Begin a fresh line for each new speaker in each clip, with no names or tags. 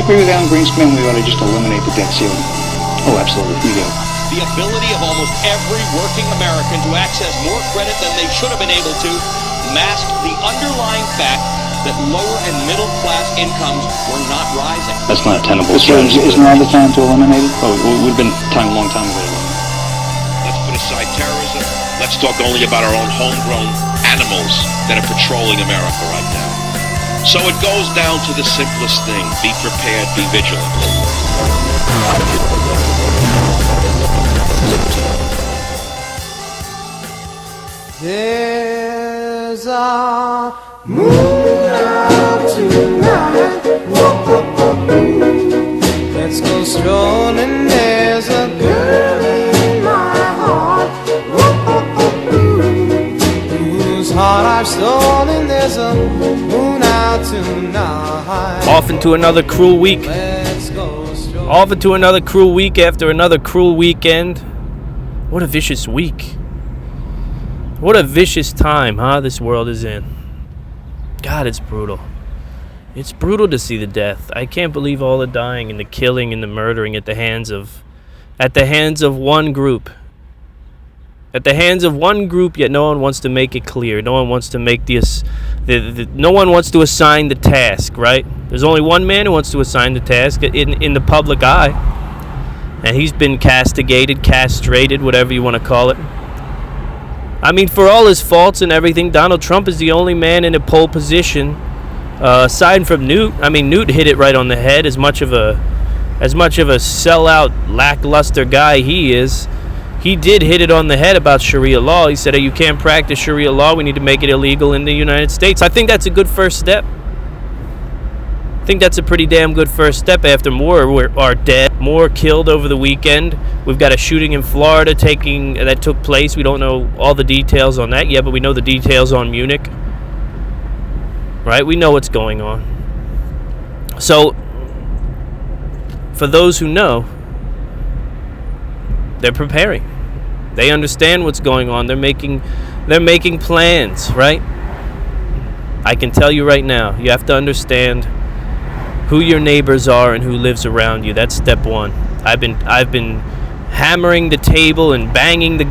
agree with Alan Greenspan, we ought to just eliminate the debt ceiling. Oh, absolutely, we do.
The ability of almost every working American to access more credit than they should have been able to masked the underlying fact that lower and middle class incomes were not rising.
That's not a tenable strategy. Isn't now the time to eliminate it? Oh, it would have been a long time ago.
Let's put aside terrorism. Let's talk only about our own homegrown animals that are patrolling America right now. So it goes down to the simplest thing. Be prepared, be vigilant.
There's a moon out tonight. Let's go strolling. There's a girl in my heart. Whose heart I've stolen. There's a moon out tonight.
Off into another cruel week. Off into another cruel week after another cruel weekend. What a vicious week. What a vicious time, huh, this world is in. God, it's brutal. It's brutal to see the death. I can't believe all the dying and the killing and the murdering at the hands of one group. At the hands of one group, yet no one wants to make it clear. No one wants to make no one wants to assign the task, right? There's only one man who wants to assign the task in the public eye. And he's been castigated, castrated, whatever you want to call it. I mean, for all his faults and everything, Donald Trump is the only man in a pole position, aside from Newt. I mean, Newt hit it right on the head. As much of a sellout, lackluster guy he is, he did hit it on the head about Sharia law. He said, hey, you can't practice Sharia law. We need to make it illegal in the United States. I think that's a good first step. I think that's a pretty damn good first step after more are dead, more killed over the weekend. We've got a shooting in Florida that took place. We don't know all the details on that yet, but we know the details on Munich. Right? We know what's going on. So, for those who know, they're preparing. They understand what's going on. They're making plans, right? I can tell you right now, you have to understand who your neighbors are and who lives around you. That's step one. I've been hammering the table and banging what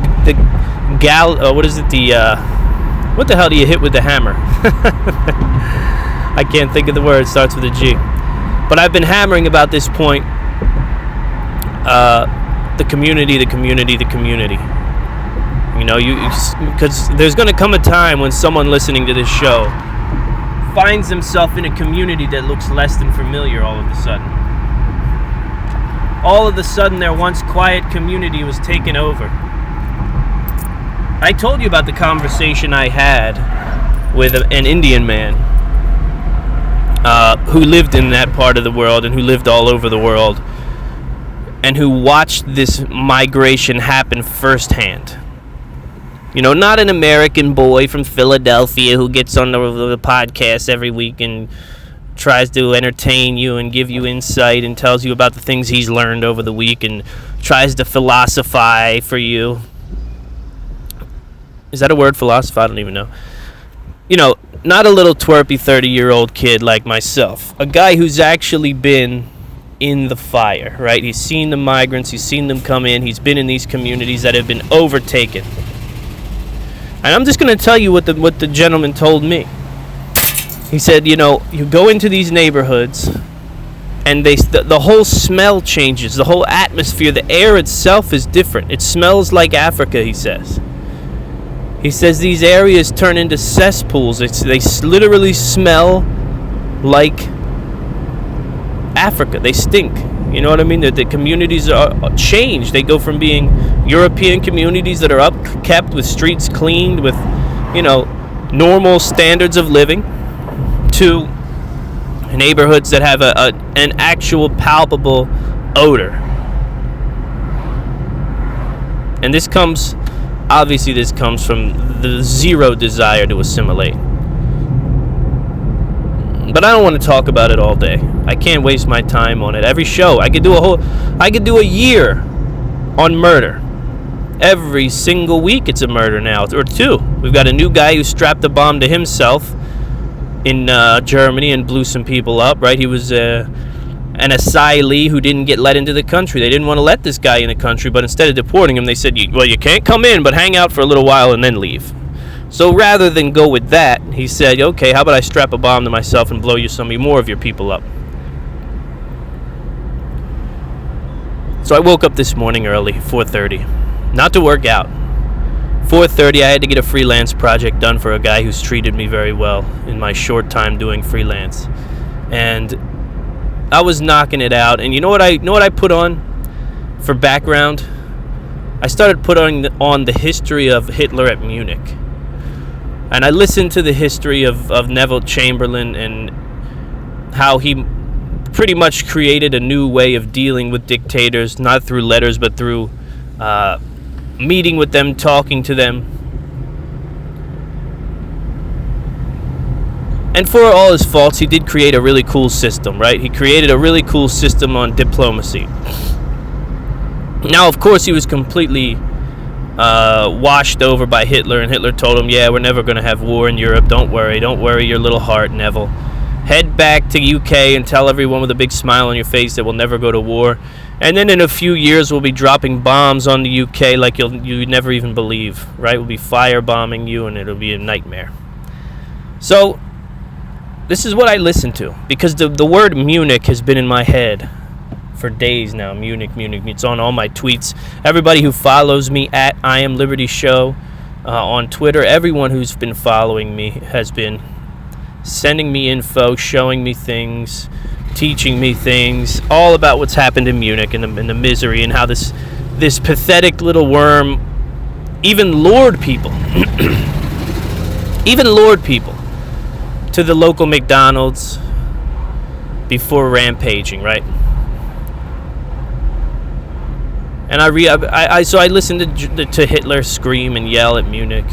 the hell do you hit with the hammer? I can't think of the word. It starts with a G. But I've been hammering about this point. The community. You know, because there's going to come a time when someone listening to this show finds himself in a community that looks less than familiar all of a sudden. All of a sudden, their once quiet community was taken over. I told you about the conversation I had with an Indian man who lived in that part of the world and who lived all over the world and who watched this migration happen firsthand. You know, not an American boy from Philadelphia who gets on the podcast every week and tries to entertain you and give you insight and tells you about the things he's learned over the week and tries to philosophize for you. Is that a word, philosophy? I don't even know. You know, not a little twerpy 30-year-old kid like myself. A guy who's actually been in the fire, right? He's seen the migrants. He's seen them come in. He's been in these communities that have been overtaken. And I'm just going to tell you what the gentleman told me. He said, you know, you go into these neighborhoods and the whole smell changes. The whole atmosphere, the air itself is different. It smells like Africa, he says. He says these areas turn into cesspools. They literally smell like Africa. They stink. You know what I mean? The communities are changed. They go from being European communities that are upkept with streets cleaned with, you know, normal standards of living to neighborhoods that have an actual palpable odor. And this comes from the zero desire to assimilate. But I don't want to talk about it all day. I can't waste my time on it. Every show, I could do a year on murder. Every single week it's a murder now, or two. We've got a new guy who strapped a bomb to himself in Germany and blew some people up, right? He was an asylee who didn't get let into the country. They didn't want to let this guy in the country, but instead of deporting him, they said, well, you can't come in, but hang out for a little while and then leave. So rather than go with that, he said, okay, how about I strap a bomb to myself and blow some more of your people up? So I woke up this morning early, 4:30, not to work out. 4:30, I had to get a freelance project done for a guy who's treated me very well in my short time doing freelance. And I was knocking it out, and you know what I put on for background? I started putting on the history of Hitler at Munich. And I listened to the history of Neville Chamberlain and how he pretty much created a new way of dealing with dictators, not through letters, but through meeting with them, talking to them. And for all his faults, he did create a really cool system, right? He created a really cool system on diplomacy. Now, of course, he was completely washed over by Hitler, and Hitler told him, yeah, we're never going to have war in Europe. Don't worry your little heart, Neville. Head back to UK and tell everyone with a big smile on your face that we'll never go to war. And then in a few years, we'll be dropping bombs on the UK like you'd never even believe, right? We'll be firebombing you, and it'll be a nightmare. So this is what I listen to, because the word Munich has been in my head for days now. Munich. It's on all my tweets. Everybody who follows me at I Am Liberty Show on Twitter, everyone who's been following me has been sending me info, showing me things, teaching me things, all about what's happened in Munich and the misery and how this pathetic little worm even lured people to the local McDonald's before rampaging, right? And I listened to Hitler scream and yell at Munich,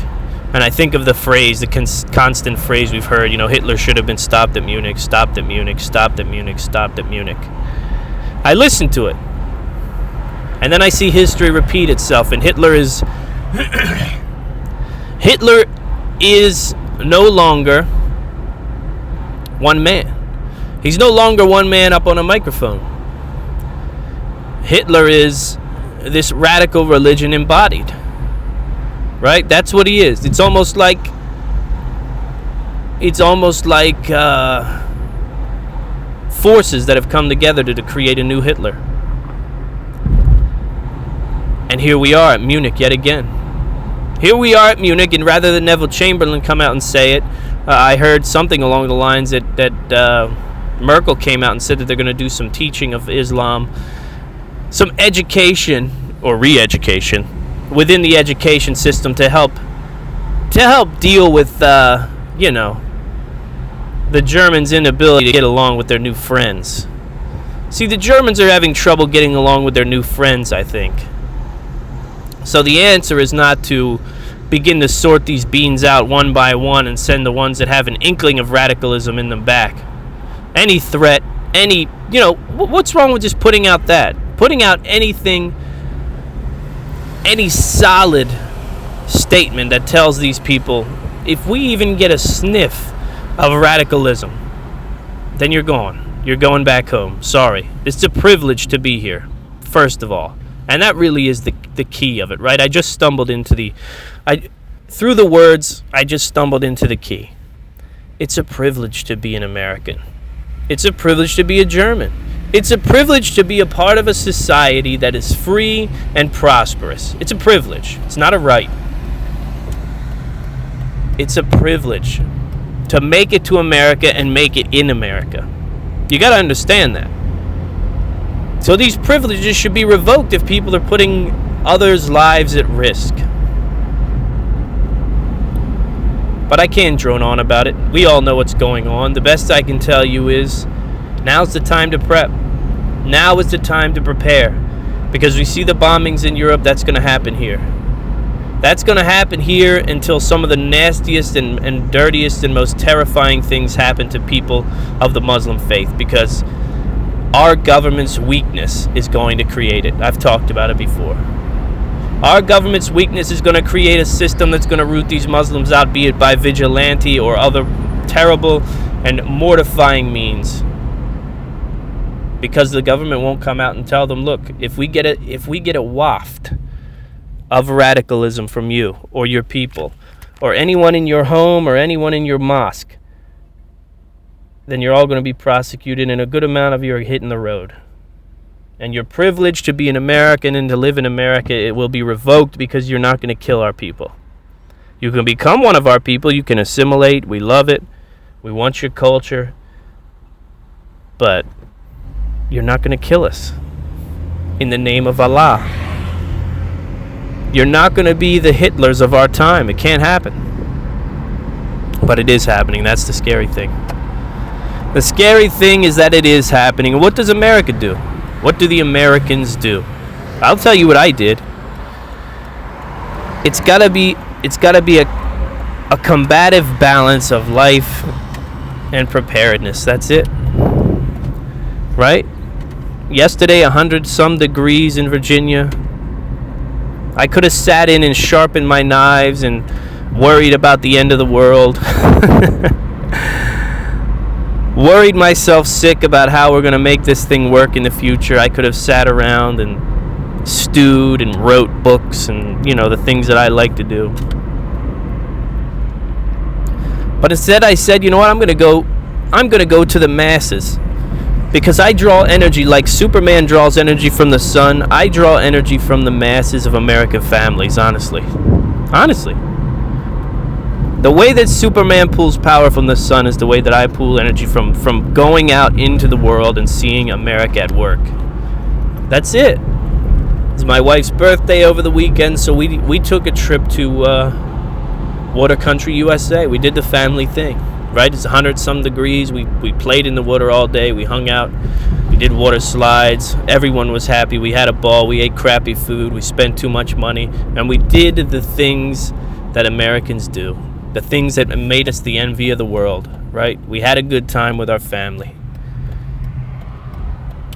and I think of the phrase, the constant phrase we've heard, Hitler should have been stopped at Munich, stopped at Munich, stopped at Munich, stopped at Munich. I listen to it, and then I see history repeat itself, and Hitler is no longer one man. He's no longer one man up on a microphone. Hitler is this radical religion embodied, right? That's what he is. It's almost like forces that have come together to create a new Hitler. And here we are at Munich yet again. Here we are at Munich, and rather than Neville Chamberlain come out and say it, I heard something along the lines that Merkel came out and said that they're going to do some teaching of Islam, some education or re-education within the education system to help deal with the Germans' inability to get along with their new friends. See, the Germans are having trouble getting along with their new friends, I think. So the answer is not to begin to sort these beans out one by one and send the ones that have an inkling of radicalism in them back. Any threat, what's wrong with just putting out anything, any solid statement that tells these people, if we even get a sniff of radicalism, then you're gone. You're going back home. Sorry. It's a privilege to be here, first of all. And that really is the key of it, right? I just stumbled into through the words, I just stumbled into the key. It's a privilege to be an American. It's a privilege to be a German. It's a privilege to be a part of a society that is free and prosperous. It's a privilege. It's not a right. It's a privilege to make it to America and make it in America. You got to understand that. So these privileges should be revoked if people are putting others' lives at risk. But I can't drone on about it. We all know what's going on. The best I can tell you is now's the time to prep. Now is the time to prepare. Because we see the bombings in Europe, that's going to happen here. That's going to happen here until some of the nastiest and dirtiest and most terrifying things happen to people of the Muslim faith. Because our government's weakness is going to create it. I've talked about it before. Our government's weakness is going to create a system that's going to root these Muslims out, be it by vigilante or other terrible and mortifying means. because the government won't come out and tell them, look, if we get a waft of radicalism from you or your people or anyone in your home or anyone in your mosque, then you're all going to be prosecuted, and a good amount of you are hitting the road. And your privilege to be an American and to live in America, it will be revoked because you're not going to kill our people. You can become one of our people. You can assimilate. We love it. We want your culture. But you're not going to kill us in the name of Allah. You're not going to be the Hitlers of our time. It can't happen. But it is happening. That's the scary thing. The scary thing is that it is happening. And what does America do? What do the Americans do? I'll tell you what I did. It's gotta be a combative balance of life and preparedness. That's it. Right? Yesterday, 100-some degrees in Virginia. I could have sat in and sharpened my knives and worried about the end of the world. Worried myself sick about how we're going to make this thing work in the future. I could have sat around and stewed and wrote books and, the things that I like to do. But instead I said, you know what, I'm going to go to the masses. Because I draw energy like Superman draws energy from the sun. I draw energy from the masses of American families, honestly. Honestly. The way that Superman pulls power from the sun is the way that I pull energy from going out into the world and seeing America at work. That's it. It's my wife's birthday over the weekend, so we took a trip to Water Country, USA. We did the family thing, right? It's 100-some degrees. We played in the water all day. We hung out. We did water slides. Everyone was happy. We had a ball. We ate crappy food. We spent too much money. And we did the things that Americans do. The things that made us the envy of the world, right? We had a good time with our family.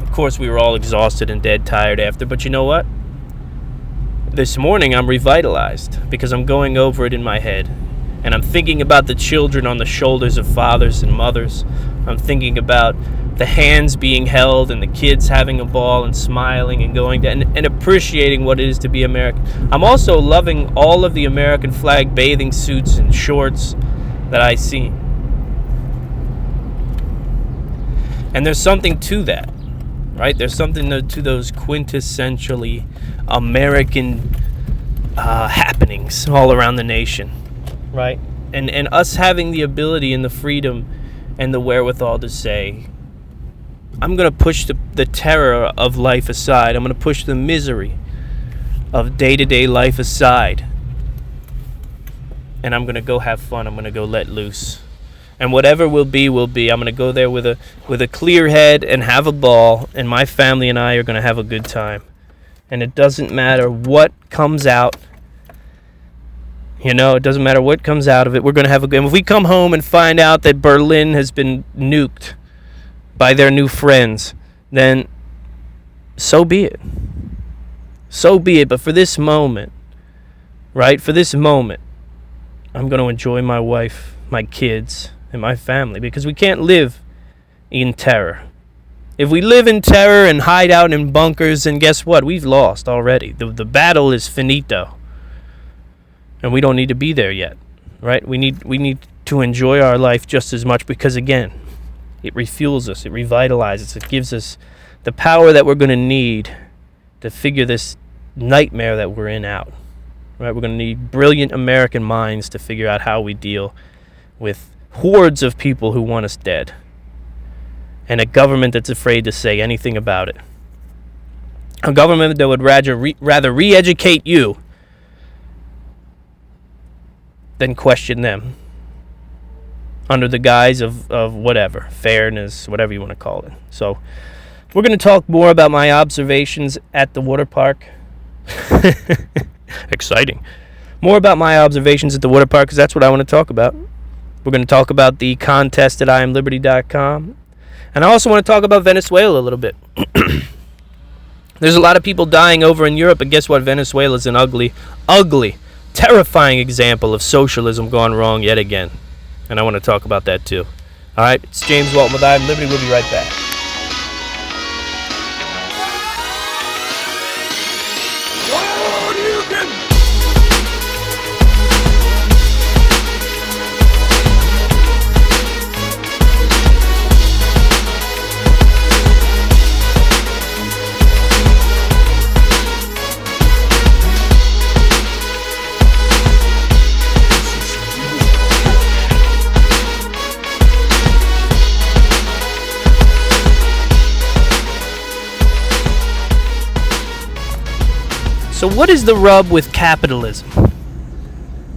Of course, we were all exhausted and dead tired after, but you know what? This morning, I'm revitalized because I'm going over it in my head. And I'm thinking about the children on the shoulders of fathers and mothers. I'm thinking about the hands being held and the kids having a ball and smiling and going down and appreciating what it is to be American. I'm also loving all of the American flag bathing suits and shorts that I see. And there's something to that, right? There's something to those quintessentially American happenings all around the nation, right? And us having the ability and the freedom and the wherewithal to say, I'm going to push the terror of life aside. I'm going to push the misery of day-to-day life aside. And I'm going to go have fun. I'm going to go let loose. And whatever will be, will be. I'm going to go there with a clear head and have a ball. And my family and I are going to have a good time. And it doesn't matter what comes out. It doesn't matter what comes out of it. We're going to have a good... And if we come home and find out that Berlin has been nuked by their new friends, then so be it. So be it. But for this moment, right? For this moment, I'm going to enjoy my wife, my kids, and my family, because we can't live in terror. If we live in terror and hide out in bunkers, then guess what? We've lost already. The battle is finito. And we don't need to be there yet, right? We need to enjoy our life just as much because, again, it refuels us, it revitalizes, it gives us the power that we're going to need to figure this nightmare that we're in out. Right? We're going to need brilliant American minds to figure out how we deal with hordes of people who want us dead. And a government that's afraid to say anything about it. A government that would rather re-educate you than question them under the guise of whatever, fairness, whatever you want to call it. So we're going to talk more about my observations at the water park. Exciting. More about my observations at the water park, because that's what I want to talk about. We're going to talk about the contest at IamLiberty.com. And I also want to talk about Venezuela a little bit. There's a lot of people dying over in Europe, but guess what? Venezuela's an ugly, terrifying example of socialism gone wrong yet again. And I want to talk about that too. All right, it's James Walton with I Am Liberty. We'll be right back. So what is the rub with capitalism?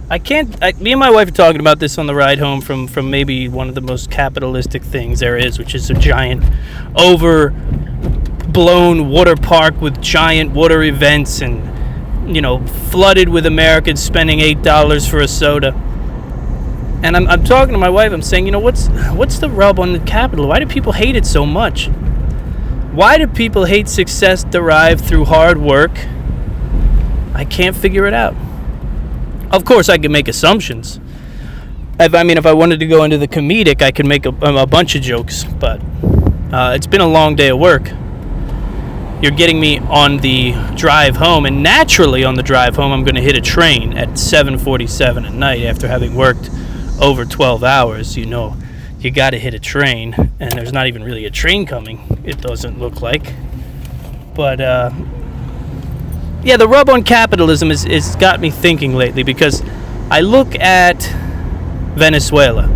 Me and my wife are talking about this on the ride home from maybe one of the most capitalistic things there is, which is a giant overblown water park with giant water events and, flooded with Americans spending $8 for a soda. And I'm talking to my wife, I'm saying, what's the rub on the capital? Why do people hate it so much? Why do people hate success derived through hard work? I can't figure it out. Of course, I can make assumptions. If I wanted to go into the comedic, I could make a bunch of jokes, but it's been a long day of work. You're getting me on the drive home, and naturally on the drive home, I'm going to hit a train at 7:47 at night after having worked over 12 hours. You got to hit a train, and there's not even really a train coming, it doesn't look like. But, yeah, the rub on capitalism is got me thinking lately, because I look at Venezuela.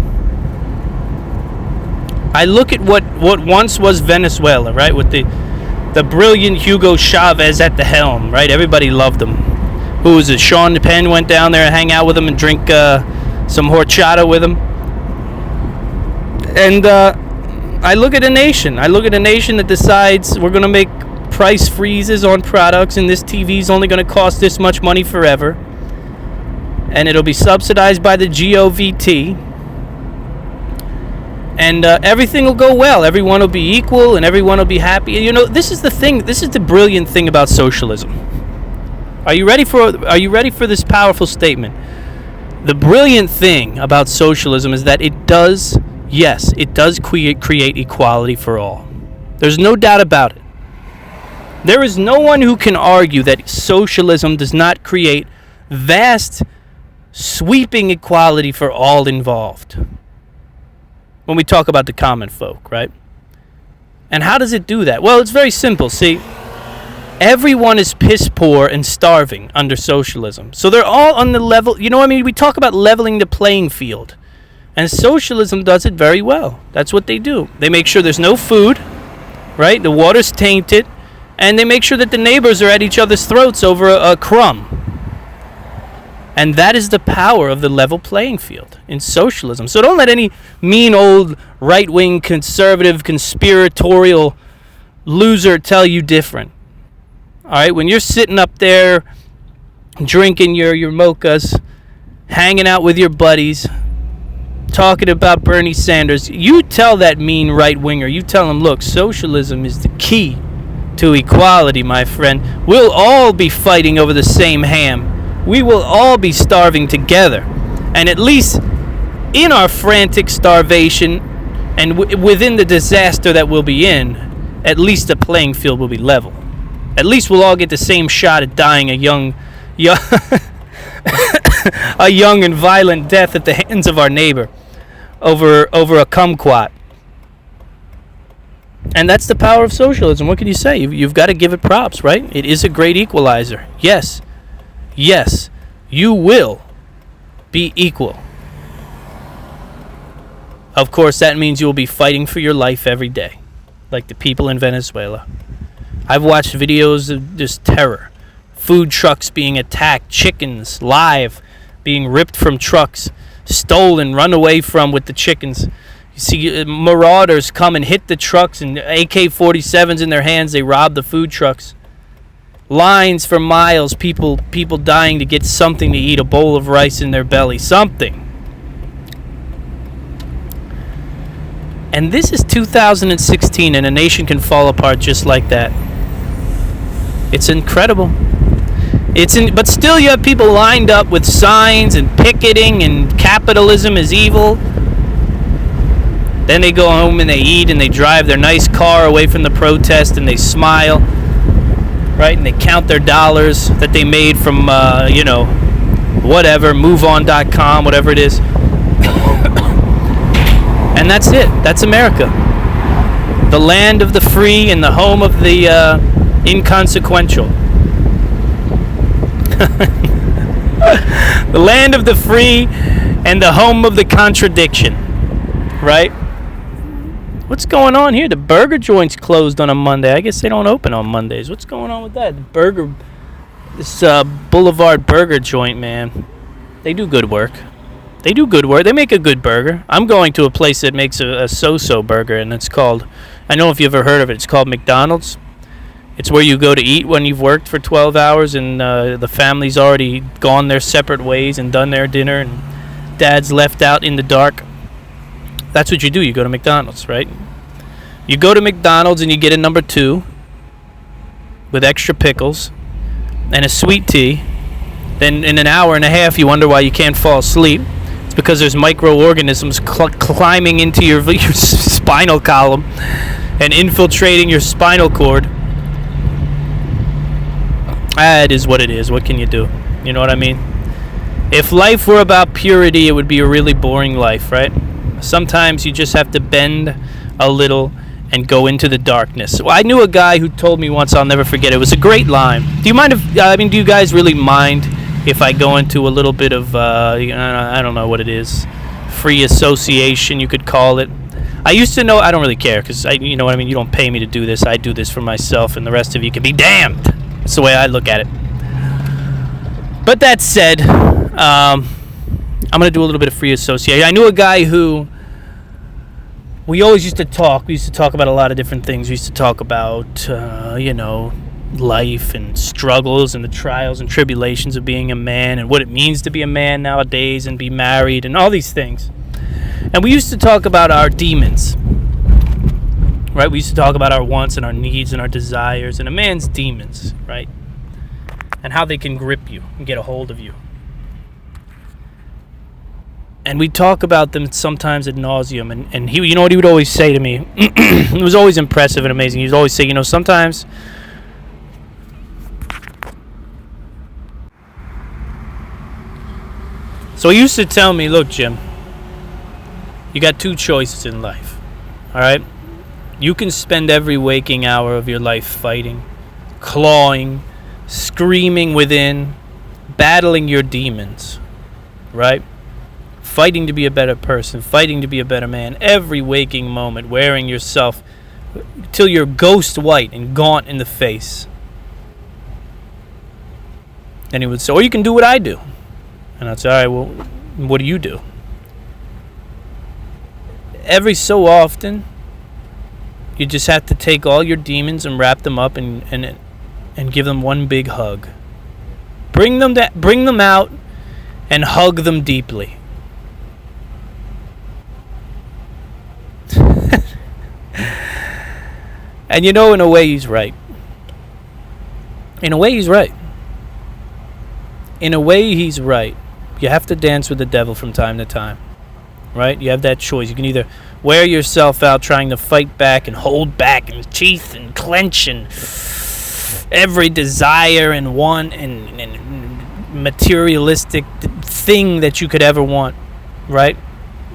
I look at what once was Venezuela, right, with the brilliant Hugo Chavez at the helm, right? Everybody loved him. Who was it? Sean Penn went down there and hang out with him and drink some horchata with him. And I look at a nation. That decides we're going to make price freezes on products, and this TV is only going to cost this much money forever, and it'll be subsidized by the GOVT, and everything will go well. Everyone will be equal, and everyone will be happy. This is the thing. This is the brilliant thing about socialism. Are you ready for this powerful statement? The brilliant thing about socialism is that it does create equality for all. There's no doubt about it. There is no one who can argue that socialism does not create vast, sweeping equality for all involved. When we talk about the common folk, right? And how does it do that? Well, it's very simple. See, everyone is piss poor and starving under socialism. So they're all on the level. We talk about leveling the playing field. And socialism does it very well. That's what they do. They make sure there's no food, right? The water's tainted. And they make sure that the neighbors are at each other's throats over a crumb. And that is the power of the level playing field in socialism. So don't let any mean old right-wing conservative conspiratorial loser tell you different. All right, when you're sitting up there drinking your mochas, hanging out with your buddies, talking about Bernie Sanders, you tell that mean right-winger, you tell him, look, socialism is the key to equality, my friend. We'll all be fighting over the same ham. We will all be starving together. And at least in our frantic starvation and within the disaster that we'll be in, at least the playing field will be level. At least we'll all get the same shot at dying a young a young and violent death at the hands of our neighbor over a kumquat. And that's the power of socialism. What can you say? You've got to give it props, right? It is a great equalizer. Yes, you will be equal. Of course, that means you will be fighting for your life every day, like the people in Venezuela. I've watched videos of just terror. Food trucks being attacked, chickens live being ripped from trucks, stolen, run away from with the chickens. You see marauders come and hit the trucks and AK-47s in their hands. They rob the food trucks. Lines for miles, people dying to get something to eat, a bowl of rice in their belly, something. And this is 2016, and a nation can fall apart just like that. It's incredible. But still you have people lined up with signs and picketing and capitalism is evil. Then they go home and they eat and they drive their nice car away from the protest and they smile, right? And they count their dollars that they made from, whatever, MoveOn.com, whatever it is. And that's it. That's America. The land of the free and the home of the inconsequential. The land of the free and the home of the contradiction, right? What's going on here? The burger joint's closed on a Monday. I guess they don't open on Mondays. What's going on with that? The burger This Boulevard Burger joint, man. They do good work. They make a good burger. I'm going to a place that makes a so-so burger, and it's called, I don't know if you've ever heard of it, it's called McDonald's. It's where you go to eat when you've worked for 12 hours and the family's already gone their separate ways and done their dinner and dad's left out in the dark. That's what you do. You go to McDonald's, right? You go to McDonald's and you get a number 2 with extra pickles and a sweet tea. Then in an hour and a half you wonder why you can't fall asleep. It's because there's microorganisms climbing into your spinal column and infiltrating your spinal cord. It is what it is. What can you do? You know what I mean? If life were about purity, it would be a really boring life, right? Sometimes you just have to bend a little and go into the darkness. Well, I knew a guy who told me once, I'll never forget, it was a great line. Do you mind if, do you guys really mind if I go into a little bit of, I don't know what it is, free association, you could call it. I used to know, I don't really care, because, you know what I mean, you don't pay me to do this, I do this for myself, and the rest of you can be damned. That's the way I look at it. But that said, I'm going to do a little bit of free association. I knew a guy who, we always used to talk. We used to talk about a lot of different things. We used to talk about, life and struggles and the trials and tribulations of being a man and what it means to be a man nowadays and be married and all these things. And we used to talk about our demons, right? We used to talk about our wants and our needs and our desires and a man's demons, right? And how they can grip you and get a hold of you. And we talk about them sometimes ad nauseum. And he, you know what he would always say to me? It was always impressive and amazing. He would always say, sometimes so he used to tell me, look, Jim, you got 2 choices in life, all right? You can spend every waking hour of your life fighting, clawing, screaming within, battling your demons, right? Fighting to be a better person, fighting to be a better man, every waking moment, wearing yourself till you're ghost white and gaunt in the face. And he would say, or you can do what I do. And I'd say, all right, well, what do you do? Every so often, you just have to take all your demons and wrap them up and give them one big hug. Bring them out and hug them deeply. And in a way he's right. In a way he's right. You have to dance with the devil from time to time. Right? You have that choice. You can either wear yourself out trying to fight back and hold back and teeth and clench and every desire and want and materialistic thing that you could ever want. Right?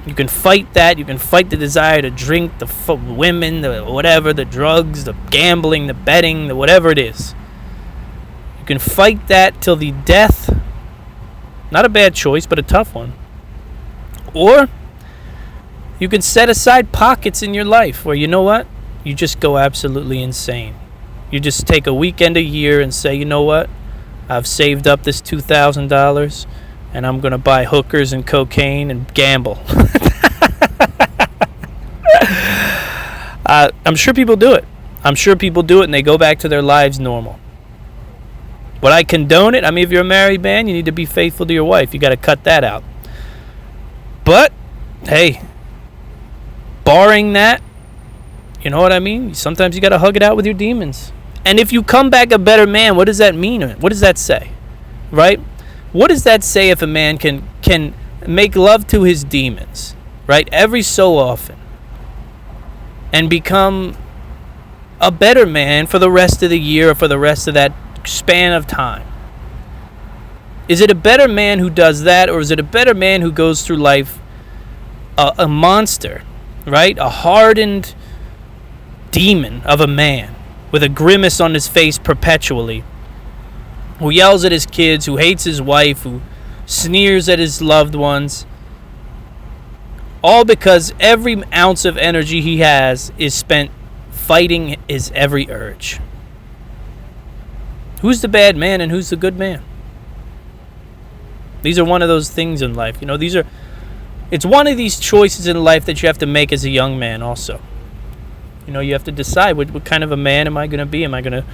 You can fight that. You can fight the desire to drink, the women, the whatever, the drugs, the gambling, the betting, the whatever it is. You can fight that till the death. Not a bad choice, but a tough one. Or you can set aside pockets in your life where, you know what? You just go absolutely insane. You just take a weekend a year and say, you know what? I've saved up this $2,000 and I'm going to buy hookers and cocaine and gamble. I'm sure people do it. And they go back to their lives normal. Would I condone it? I mean, if you're a married man, you need to be faithful to your wife. You got to cut that out. But, hey, barring that, you know what I mean? Sometimes you got to hug it out with your demons. And if you come back a better man, what does that mean? What does that say? Right? What does that say if a man can make love to his demons, right, every so often and become a better man for the rest of the year or for the rest of that span of time? Is it a better man who does that, or is it a better man who goes through life a monster, right? A hardened demon of a man with a grimace on his face perpetually, who yells at his kids, who hates his wife, who sneers at his loved ones, all because every ounce of energy he has is spent fighting his every urge. Who's the bad man and who's the good man? These are one of those things in life. It's one of these choices in life that you have to make as a young man also. You have to decide what kind of a man am I going to be? Am I going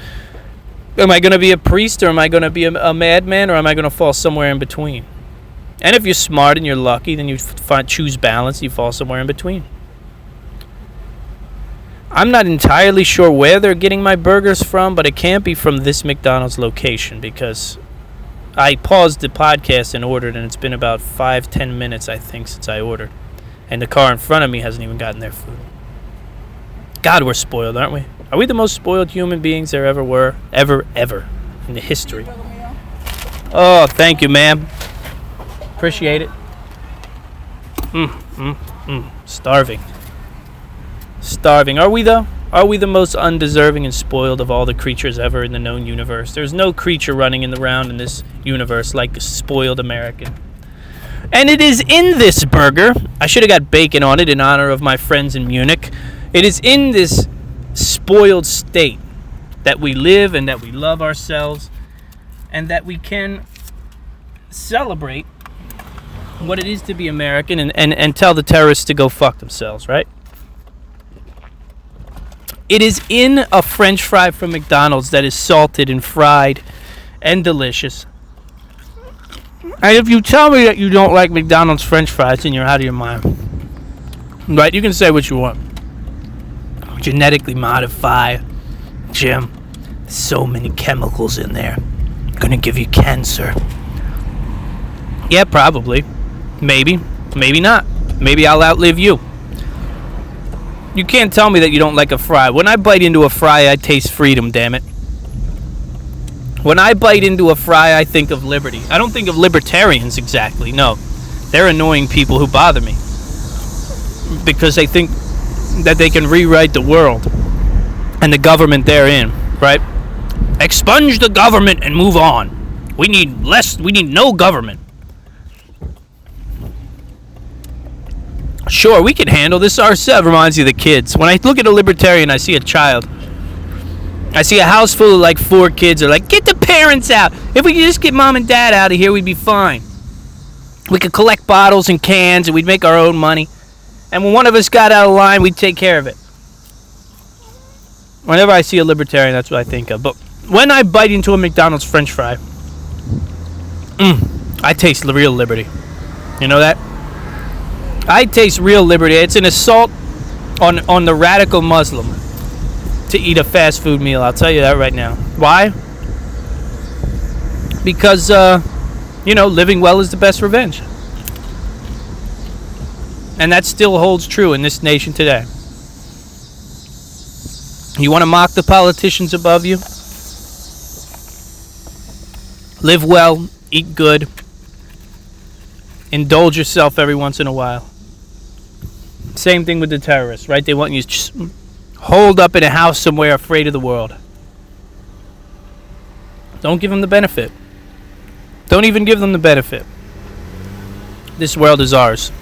to be a priest, or am I going to be a madman, or am I going to fall somewhere in between? And if you're smart and you're lucky, then you choose balance, you fall somewhere in between. I'm not entirely sure where they're getting my burgers from, but it can't be from this McDonald's location, because I paused the podcast and ordered, and it's been about 5-10 minutes, I think, since I ordered. And the car in front of me hasn't even gotten their food. God, we're spoiled, aren't we? Are we the most spoiled human beings there ever were? Ever in the history? Oh, thank you, ma'am. Appreciate it. Starving. Are we, though? Are we the most undeserving and spoiled of all the creatures ever in the known universe? There's no creature running around in this universe like the spoiled American. And it is in this burger. I should have got bacon on it in honor of my friends in Munich. It is in this spoiled state that we live and that we love ourselves and that we can celebrate what it is to be American and tell the terrorists to go fuck themselves, right? It is in a French fry from McDonald's that is salted and fried and delicious. And if you tell me that you don't like McDonald's French fries, then you're out of your mind. Right? You can say what you want. Genetically modify, Jim. So many chemicals in there. Gonna give you cancer. Yeah, probably. Maybe. Maybe not. Maybe I'll outlive you. You can't tell me that you don't like a fry. When I bite into a fry, I taste freedom, damn it. When I bite into a fry, I think of liberty. I don't think of libertarians exactly, no. They're annoying people who bother me. Because they think that they can rewrite the world and the government therein, right? Expunge the government and move on. We need no government. Sure, we can handle this ourselves. Reminds you of the kids. When I look at a libertarian, I see a child. I see a house full of like 4 kids. They're like, get the parents out. If we could just get mom and dad out of here, we'd be fine. We could collect bottles and cans, and we'd make our own money. And when one of us got out of line, we'd take care of it. Whenever I see a libertarian, that's what I think of. But when I bite into a McDonald's French fry, I taste real liberty. You know that? I taste real liberty. It's an assault on the radical Muslim to eat a fast food meal. I'll tell you that right now. Why? Because, living well is the best revenge. And that still holds true in this nation today. You want to mock the politicians above you? Live well, eat good, indulge yourself every once in a while. Same thing with the terrorists, right? They want you just holed up in a house somewhere afraid of the world. Don't give them the benefit. Don't even give them the benefit. This world is ours.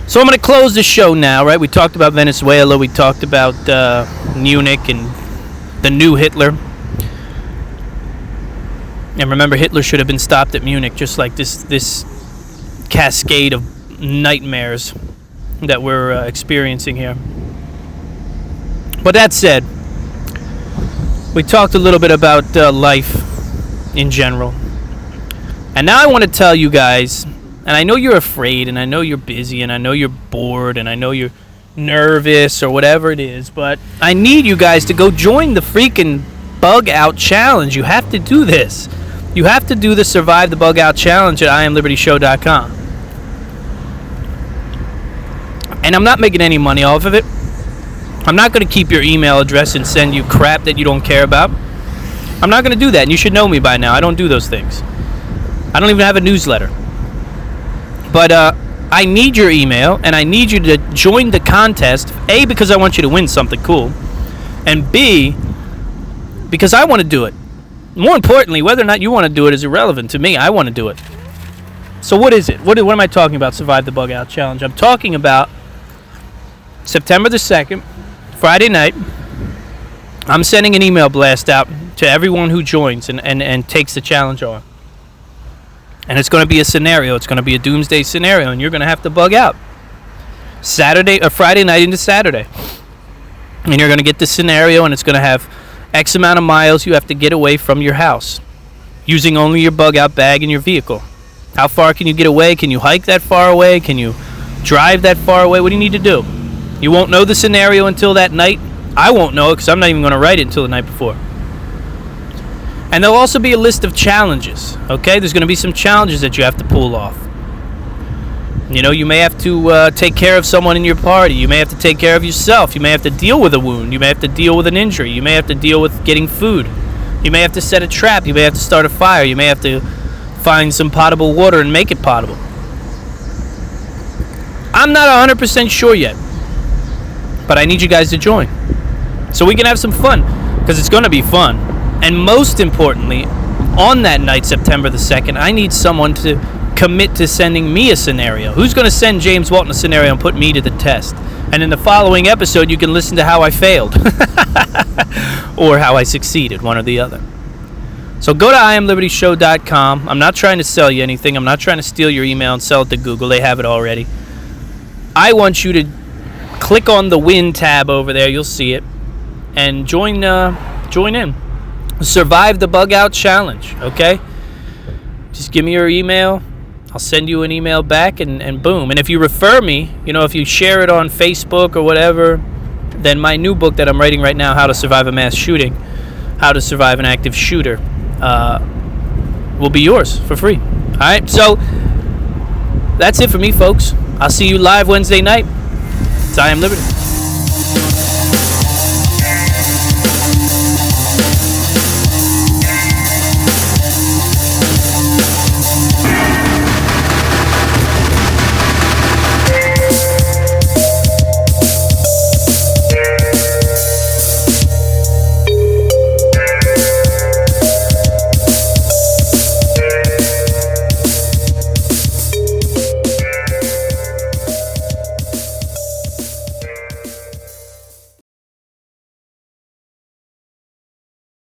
So I'm going to close the show now, right? We talked about Venezuela. We talked about Munich and the new Hitler. And remember, Hitler should have been stopped at Munich, just like this cascade of nightmares that we're experiencing here. But that said, we talked a little bit about life in general. And now I want to tell you guys, and I know you're afraid, and I know you're busy, and I know you're bored, and I know you're nervous, or whatever it is, but I need you guys to go join the freaking Bug Out Challenge. You have to do this. You have to do the Survive the Bug Out Challenge at IamLibertyShow.com. And I'm not making any money off of it. I'm not going to keep your email address and send you crap that you don't care about. I'm not going to do that, and you should know me by now. I don't do those things. I don't even have a newsletter. But I need your email, and I need you to join the contest, A, because I want you to win something cool, and B, because I want to do it. More importantly, whether or not you want to do it is irrelevant to me. I want to do it. So what is it? What am I talking about, Survive the Bug Out Challenge? I'm talking about September the 2nd, Friday night. I'm sending an email blast out to everyone who joins and takes the challenge on. And it's going to be a scenario. It's going to be a doomsday scenario, and you're going to have to bug out. Friday night into Saturday. And you're going to get this scenario, and it's going to have X amount of miles you have to get away from your house, using only your bug out bag and your vehicle. How far can you get away? Can you hike that far away? Can you drive that far away? What do you need to do? You won't know the scenario until that night. I won't know it because I'm not even going to write it until the night before. And there'll also be a list of challenges, okay? There's going to be some challenges that you have to pull off. You know, you may have to take care of someone in your party. You may have to take care of yourself. You may have to deal with a wound. You may have to deal with an injury. You may have to deal with getting food. You may have to set a trap. You may have to start a fire. You may have to find some potable water and make it potable. I'm not 100% sure yet, but I need you guys to join so we can have some fun, because it's going to be fun. And most importantly, on that night, September the 2nd, I need someone to commit to sending me a scenario. Who's going to send James Walton a scenario and put me to the test? And in the following episode, you can listen to how I failed or how I succeeded, one or the other. So go to IamLibertyShow.com. I'm not trying to sell you anything. I'm not trying to steal your email and sell it to Google. They have it already. I want you to click on the Win tab over there. You'll see it. And join in. Survive the Bug Out Challenge, okay? Just give me your email. I'll send you an email back, and boom. And if you refer me, if you share it on Facebook or whatever, then my new book that I'm writing right now, How to Survive a Mass Shooting, How to Survive an Active Shooter, will be yours for free. All right? So that's it for me, folks. I'll see you live Wednesday night. It's I Am Liberty.